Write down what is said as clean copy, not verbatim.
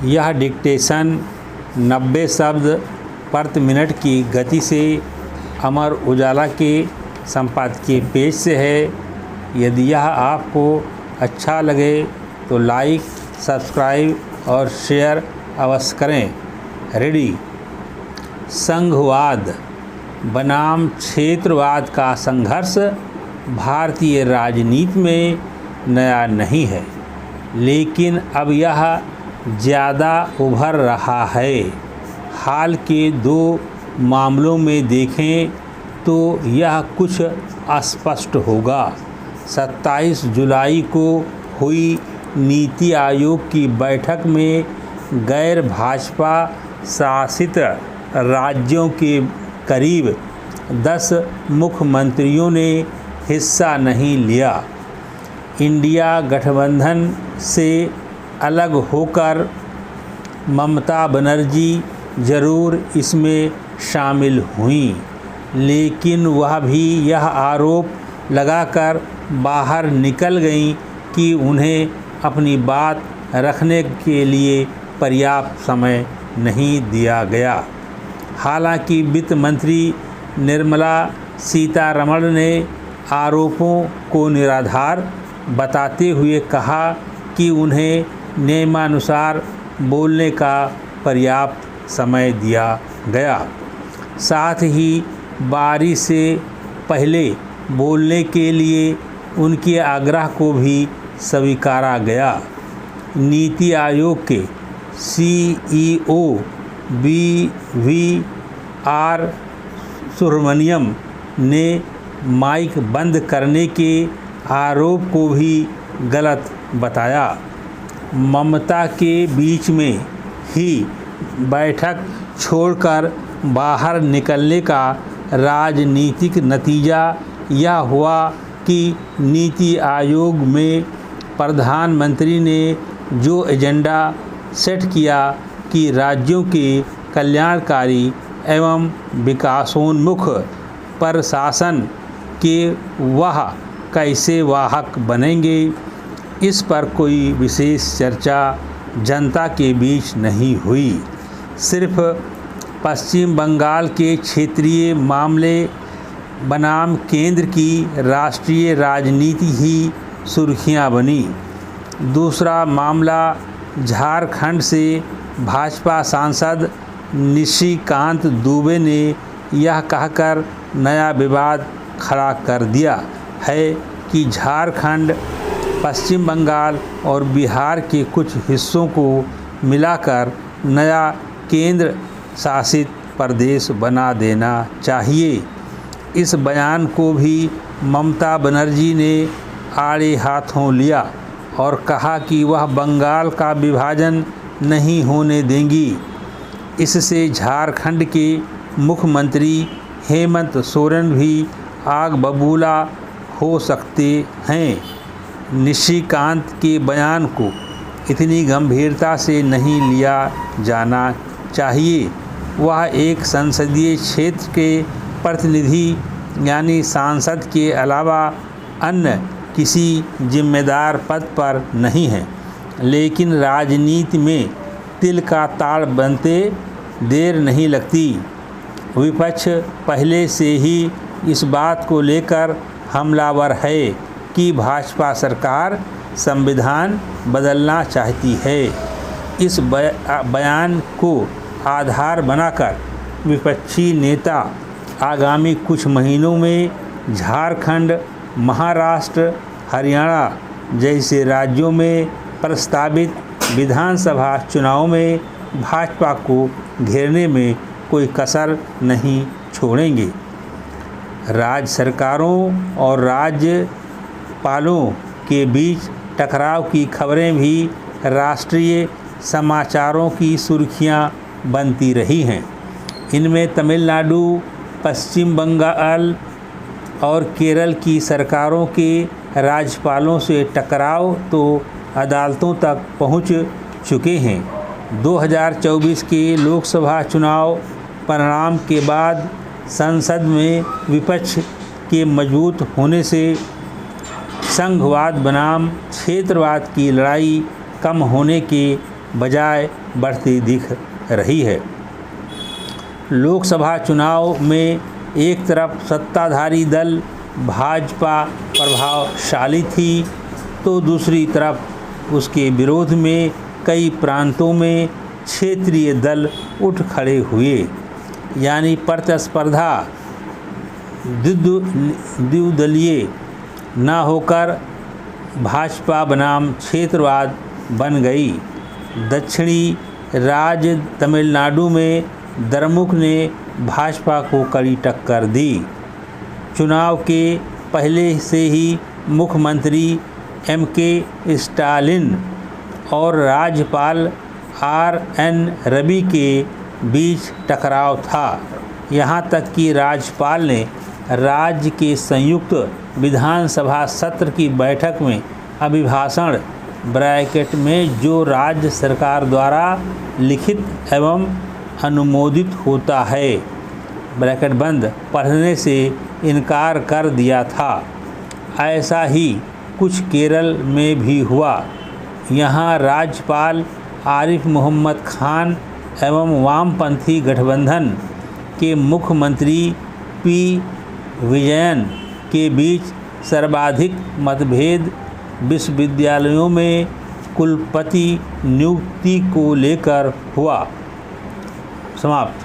यह डिक्टेशन 90 शब्द प्रति मिनट की गति से अमर उजाला के संपादकीय पेज से है। यदि यह आपको अच्छा लगे तो लाइक, सब्सक्राइब और शेयर अवश्य करें। रेडी। संघवाद बनाम क्षेत्रवाद का संघर्ष भारतीय राजनीति में नया नहीं है, लेकिन अब यह ज़्यादा उभर रहा है। हाल के 2 मामलों में देखें तो यह कुछ अस्पष्ट होगा। 27 जुलाई को हुई नीति आयोग की बैठक में गैर भाजपा शासित राज्यों के करीब 10 मुख्यमंत्रियों ने हिस्सा नहीं लिया। इंडिया गठबंधन से अलग होकर ममता बनर्जी ज़रूर इसमें शामिल हुईं, लेकिन वह भी यह आरोप लगाकर बाहर निकल गईं कि उन्हें अपनी बात रखने के लिए पर्याप्त समय नहीं दिया गया। हालांकि वित्त मंत्री निर्मला सीतारमण ने आरोपों को निराधार बताते हुए कहा कि उन्हें नियमानुसार बोलने का पर्याप्त समय दिया गया। साथ ही बारी से पहले बोलने के लिए उनके आग्रह को भी स्वीकारा गया। नीति आयोग के CEO BVR सुब्रमण्यम ने माइक बंद करने के आरोप को भी गलत बताया। ममता के बीच में ही बैठक छोड़कर बाहर निकलने का राजनीतिक नतीजा यह हुआ कि नीति आयोग में प्रधानमंत्री ने जो एजेंडा सेट किया कि राज्यों के कल्याणकारी एवं विकासोन्मुख प्रशासन के वह कैसे वाहक बनेंगे, इस पर कोई विशेष चर्चा जनता के बीच नहीं हुई। सिर्फ पश्चिम बंगाल के क्षेत्रीय मामले बनाम केंद्र की राष्ट्रीय राजनीति ही सुर्खियां बनी। दूसरा मामला झारखंड से भाजपा सांसद निशिकांत दुबे ने यह कहकर नया विवाद खड़ा कर दिया है कि झारखंड पश्चिम बंगाल और बिहार के कुछ हिस्सों को मिलाकर नया केंद्र शासित प्रदेश बना देना चाहिए। इस बयान को भी ममता बनर्जी ने आड़े हाथों लिया और कहा कि वह बंगाल का विभाजन नहीं होने देंगी। इससे झारखंड के मुख्यमंत्री हेमंत सोरेन भी आग बबूला हो सकते हैं। निशिकांत के बयान को इतनी गंभीरता से नहीं लिया जाना चाहिए। वह एक संसदीय क्षेत्र के प्रतिनिधि यानी सांसद के अलावा अन्य किसी जिम्मेदार पद पर नहीं है, लेकिन राजनीति में तिल का ताड़ बनते देर नहीं लगती। विपक्ष पहले से ही इस बात को लेकर हमलावर है कि भाजपा सरकार संविधान बदलना चाहती है। इस बयान को आधार बनाकर विपक्षी नेता आगामी कुछ महीनों में झारखंड, महाराष्ट्र, हरियाणा जैसे राज्यों में प्रस्तावित विधानसभा चुनाव में भाजपा को घेरने में कोई कसर नहीं छोड़ेंगे। राज्य सरकारों और राज्यपालों के बीच टकराव की खबरें भी राष्ट्रीय समाचारों की सुर्खियां बनती रही हैं। इनमें तमिलनाडु, पश्चिम बंगाल और केरल की सरकारों के राज्यपालों से टकराव तो अदालतों तक पहुंच चुके हैं। 2024 के लोकसभा चुनाव परिणाम के बाद संसद में विपक्ष के मजबूत होने से संघवाद बनाम क्षेत्रवाद की लड़ाई कम होने के बजाय बढ़ती दिख रही है। लोकसभा चुनाव में एक तरफ सत्ताधारी दल भाजपा प्रभावशाली थी तो दूसरी तरफ उसके विरोध में कई प्रांतों में क्षेत्रीय दल उठ खड़े हुए, यानी प्रतिस्पर्धा द्विदलीय न होकर भाजपा बनाम क्षेत्रवाद बन गई। दक्षिणी राज्य तमिलनाडु में द्रमुक ने भाजपा को कड़ी टक्कर दी। चुनाव के पहले से ही मुख्यमंत्री M.K. स्टालिन और राज्यपाल R.N. रवि के बीच टकराव था। यहाँ तक कि राज्यपाल ने राज्य के संयुक्त विधानसभा सत्र की बैठक में अभिभाषण ब्रैकेट में जो राज्य सरकार द्वारा लिखित एवं अनुमोदित होता है ब्रैकेट बंद पढ़ने से इनकार कर दिया था। ऐसा ही कुछ केरल में भी हुआ। यहाँ राज्यपाल आरिफ मोहम्मद खान एवं वामपंथी गठबंधन के मुख्यमंत्री P. विजयन के बीच सर्वाधिक मतभेद विश्वविद्यालयों में कुलपति नियुक्ति को लेकर हुआ। समाप्त।